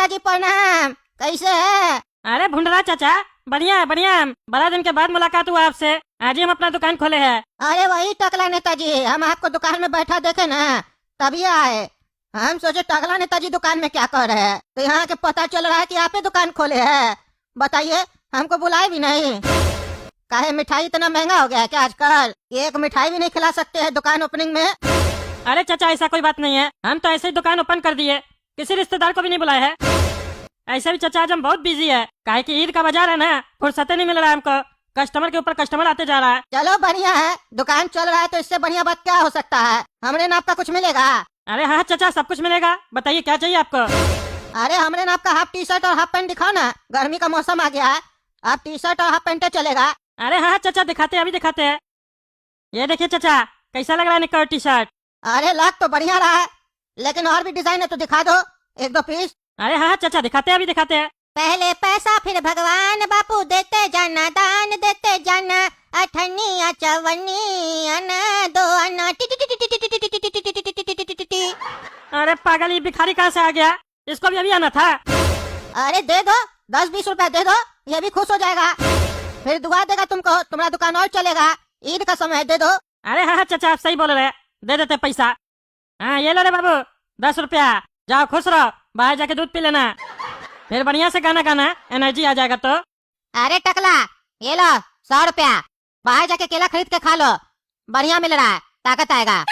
जी प्रणाम। कैसे है? अरे भुंडरा चाचा, बढ़िया बढ़िया। बड़ा दिन के बाद मुलाकात हुआ आपसे। आज ही हम अपना दुकान खोले हैं। अरे वही टकला नेताजी, हम आपको दुकान में बैठा देखे ना तभी आए। हम सोचे टकला नेताजी दुकान में क्या कर रहे हैं, तो यहाँ के पता चल रहा है कि आप ही दुकान खोले हैं। बताइए, हमको बुलाए भी नहीं। काहे मिठाई इतना महंगा हो गया है क्या आजकल? एक मिठाई भी नहीं खिला सकते हैं दुकान ओपनिंग में। अरे चाचा, ऐसा कोई बात नहीं है। हम तो ऐसे ही दुकान ओपन कर दिए, किसी रिश्तेदार को भी नहीं बुलाए है। ऐसे भी चाचा आज हम बहुत बिजी है, काहे कि ईद का बाजार है ना, फुर्सत नहीं मिल रहा है हमको। कस्टमर के ऊपर कस्टमर आते जा रहा है। चलो बढ़िया है, दुकान चल रहा है तो इससे बढ़िया बात क्या हो सकता है। हमरे नाप का कुछ मिलेगा? अरे हाँ चाचा, सब कुछ मिलेगा। बताइए क्या चाहिए आपको? अरे हमरे नाप का हाफ टी शर्ट और हाफ पैंट दिखाओ ना, गर्मी का मौसम आ गया है। आप टी शर्ट और हाफ पैंट चलेगा? अरे हाँ चाचा, दिखाते हैं, अभी दिखाते हैं। ये देखिए चाचा, कैसा लग रहा है निक्कर टी शर्ट? अरे लग तो बढ़िया रहा है, लेकिन और भी डिजाइन है तो दिखा दो एक दो पीस। अरे हाँ चाचा, दिखाते हैं, अभी दिखाते हैं। पहले पैसा फिर भगवान, बापू देते जाना, दान देते जाना। अठन्नी चवन्नी अन्ना दो अन्ना टी टी टी टी टी टी टी टी टी टी टी टी टी टी टी। अरे पागल, ये भिखारी कहाँ से आ गया? इसको भी अभी आना था। अरे दे दो, 10-20 रुपए दे दो, ये भी खुश हो जाएगा। फिर दुआ देगा तुमको, तुम्हारा दुकान और चलेगा। ईद का समय दे दो। अरे हाँ चाचा, आप सही बोल रहे हैं, दे देते पैसा। हाँ ये लो रे बाबू, 10 रुपया। जाओ खुश रहो, बाहर जाके दूध पी लेना, फिर बढ़िया से गाना गाना, एनर्जी आ जाएगा तो। अरे टकला, ये लो 100 रुपया, बाहर जाके केला खरीद के खा लो, बढ़िया मिल रहा है, ताकत आएगा।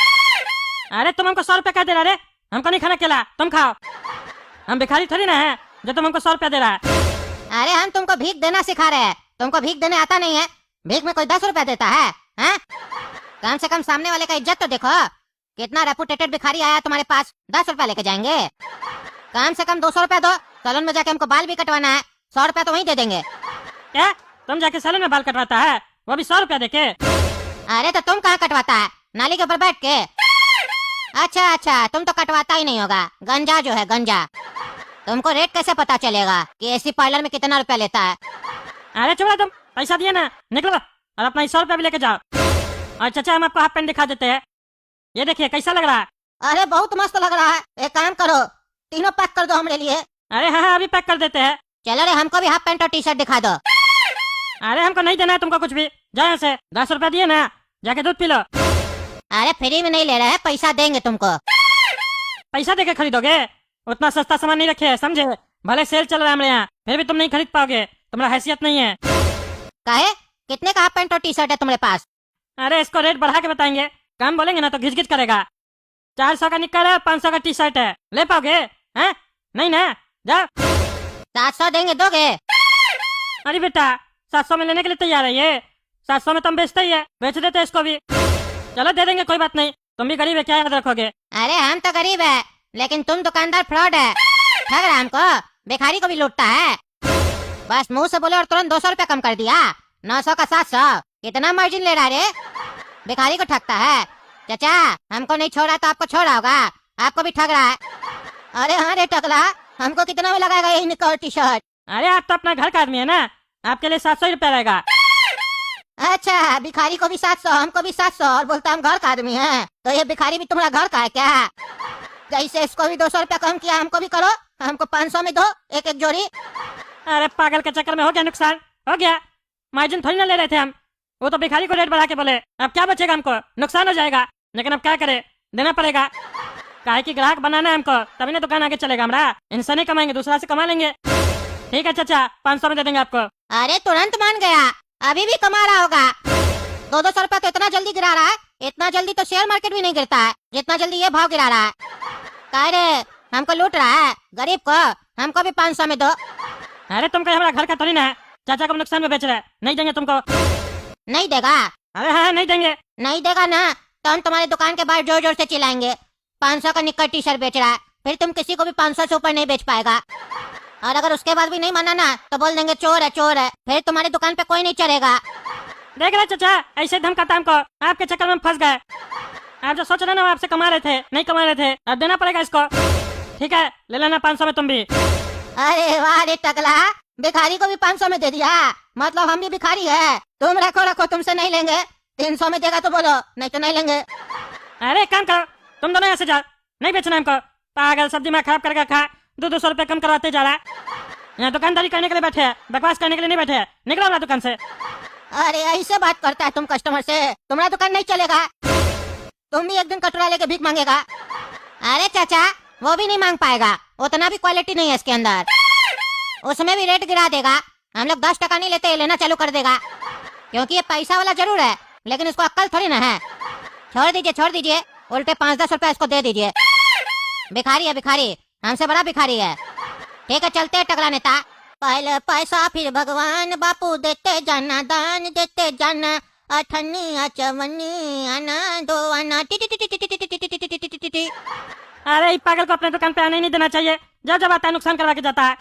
अरे तुम हमको 100 रुपया क्या दे रहा रे? हमको नहीं खाना केला, तुम खाओ। हम भिखारी थोड़ी ना है जो तुम हमको 100 रुपया दे रहा है। अरे हम तुमको भीख देना सिखा रहे हैं, तुमको भीख देने आता नहीं है। भीख में कोई 10 रुपया देता है, हैं? कम से कम सामने वाले का इज्जत तो देखो। कितना रेपुटेटेड भिखारी आया तुम्हारे पास, 10 रुपया लेके जाएंगे? कम से कम 200 रुपया दो, सैलून में जाके हमको बाल भी कटवाना है, 100 रुपया तो वहीं दे देंगे। क्या तुम जाके सैलून में बाल कटवाता है, वो भी 100 रुपया देके? अरे तो तुम कहाँ कटवाता है, नाली के ऊपर बैठ के? अच्छा अच्छा, तुम तो कटवाता ही नहीं होगा, गंजा जो है गंजा। तुमको रेट कैसे पता चलेगा कि एसी पार्लर में कितना रुपया लेता है? अरे छोड़ा, तुम पैसा दिए ना, निकलो और अपना 100 रुपया भी लेके जाओ। और चाचा, हम आपको हाफ पैंट दिखा देते हैं, ये देखिए कैसा लग रहा है। अरे बहुत मस्त लग रहा है, एक काम करो, तीनों पैक कर दो हमरे लिए। अरे हाँ हाँ, अभी पैक कर देते हैं। चलो रे, हमको भी हाफ पैंट और टी शर्ट दिखा दो। अरे हमको नहीं देना है तुमको कुछ भी, जाओ यहाँ से। 10 रुपया दिए ना, जाके दूध पी लो। अरे फ्री में नहीं ले रहे हैं, पैसा देंगे तुमको। पैसा देके खरीदोगे? उतना सस्ता सामान नहीं रखे है, समझे? भले सेल चल रहा है हमारे यहाँ, फिर भी तुम नहीं खरीद पाओगे, तुम्हारा हैसियत नहीं है। काहे? कितने का हाफ पैंट और टी शर्ट है तुम्हारे पास? अरे इसको रेट बढ़ा के बताएंगे, कम बोलेंगे ना तो घिच घिच करेगा। 400 का निक्कर है, 500 का टी शर्ट है, ले पाओगे? हैं? नहीं ना, जाओ। 700 देंगे, दोगे? अरे बेटा, 700 में लेने के लिए तैयार है ये? 700 में तुम बेचते ही है, बेच देते इसको भी। चलो दे देंगे, कोई बात नहीं, तुम भी गरीब है, क्या याद रखोगे? अरे हम तो गरीब है, लेकिन तुम दुकानदार फ्रॉड है, ठग रहा हमको, भिखारी को भी लूटता है। बस मुंह से बोले और तुरंत 200 रुपया कम कर दिया, 900 का 700। कितना मार्जिन ले रहा रे, भिखारी को ठगता है। चाचा, हमको नहीं छोड़ा तो आपको छोड़ा होगा, आपको भी ठग रहा है। अरे हाँ रे टकला, हमको कितना में लगाएगा यही निक्कर टी शर्ट? अरे आप तो अपना घर का आदमी है ना, आपके लिए 700 रुपया रहेगा। अच्छा, भिखारी को भी 700, हमको भी 700, और बोलता हम घर का आदमी है, तो ये भिखारी भी तुम्हारा घर का है क्या? जैसे इसको भी 200 रुपया कम किया, हमको भी करो, हमको 500 में दो एक एक जोड़ी। अरे पागल के चक्कर में हो गया नुकसान, हो गया। मार्जिन थोड़ी ना ले रहे थे हम, वो तो भिखारी को रेट बढ़ा के बोले, अब क्या बचेगा, हमको नुकसान हो जाएगा। लेकिन अब क्या करे, देना पड़ेगा, काहे की ग्राहक बनाना है हमको, तभी ना दुकान आगे चलेगा हमारा। इनसे नहीं कमाएंगे, दूसरा से कमा लेंगे। ठीक है चाचा, 500 में दे देंगे आपको। अरे तुरंत मान गया, अभी भी कमा रहा होगा। 200 रुपया तो इतना जल्दी गिरा रहा है, इतना जल्दी तो शेयर मार्केट भी नहीं गिरता है जितना जल्दी ये भाव गिरा रहा है। काहे रे, हमको लूट रहा है, गरीब को? हमको भी 500 में दो। अरे तुम हमारा घर का थोड़ी ना है, चाचा को नुकसान में बेच रहे हैं, नहीं देंगे तुमको। नहीं देगा? अरे हाँ नहीं देंगे। नहीं देगा ना, तो हम तुम्हारी दुकान के बाहर जोर जोर से चिल्लाएंगे, 500 का निक्कर टी शर्ट बेच रहा है। फिर तुम किसी को भी 500 से ऊपर नहीं बेच पाएगा, और अगर उसके बाद भी नहीं माना ना तो बोल देंगे चोर है चोर है, फिर तुम्हारी दुकान पे कोई नहीं चढ़ेगा। देख रहे चाचा, ऐसे धमकाता हमको, आपके चक्कर में हम फंस गए। आप जो सोच रहे ना वो आपसे कमा रहे थे, नहीं कमा रहे थे, अब देना पड़ेगा इसको। ठीक है, ले लेना 500 में तुम भी। अरे वाह रे टकला, भिखारी को भी 500 में दे दिया, मतलब हम भी भिखारी है। तुम रखो रखो, तुमसे नहीं लेंगे, 300 में देगा तो बोलो, नहीं तो नहीं लेंगे। अरे काम करो, तुम दोनों यहाँ से जाओ, नहीं बेचना हमको। पागल, सब दिमाग खराब करके खा, 200 रुपए कम करवाते जा रहा है। यहाँ दुकानदारी करने के लिए बैठे हैं, बकवास करने के लिए नहीं बैठे हैं। निकलो हमारा दुकान से। अरे ऐसे बात करता है तुम कस्टमर से, तुम्हारा दुकान नहीं चलेगा। तुम भी एक दिन कटोरा लेके भीख मांगेगा। अरे चाचा वो भी नहीं मांग पाएगा, उतना भी क्वालिटी नहीं है इसके अंदर। उसमें भी रेट गिरा देगा। हम लोग 10 टका नहीं लेते, ये लेना चालू कर देगा। क्योंकि ये पैसा वाला जरूर है, लेकिन इसको अक्ल थोड़ी ना है। छोड़ दीजिए, उल्टे 5-10 रुपए इसको दे दीजिए। भिखारी है भिखारी, हमसे बड़ा भिखारी है। ठीक है चलते हैं टकला नेता। पहले पैसा फिर भगवान, बापू देते जाना दान देते जाना। अठन्नी चवन्नी आना दो आना टी टी टी टी टी टी टी टी टी टी टी टी। अरे इस पागल को अपने दुकान पे आने ही नहीं देना चाहिए। जब जब आता है नुकसान करवा के जाता है।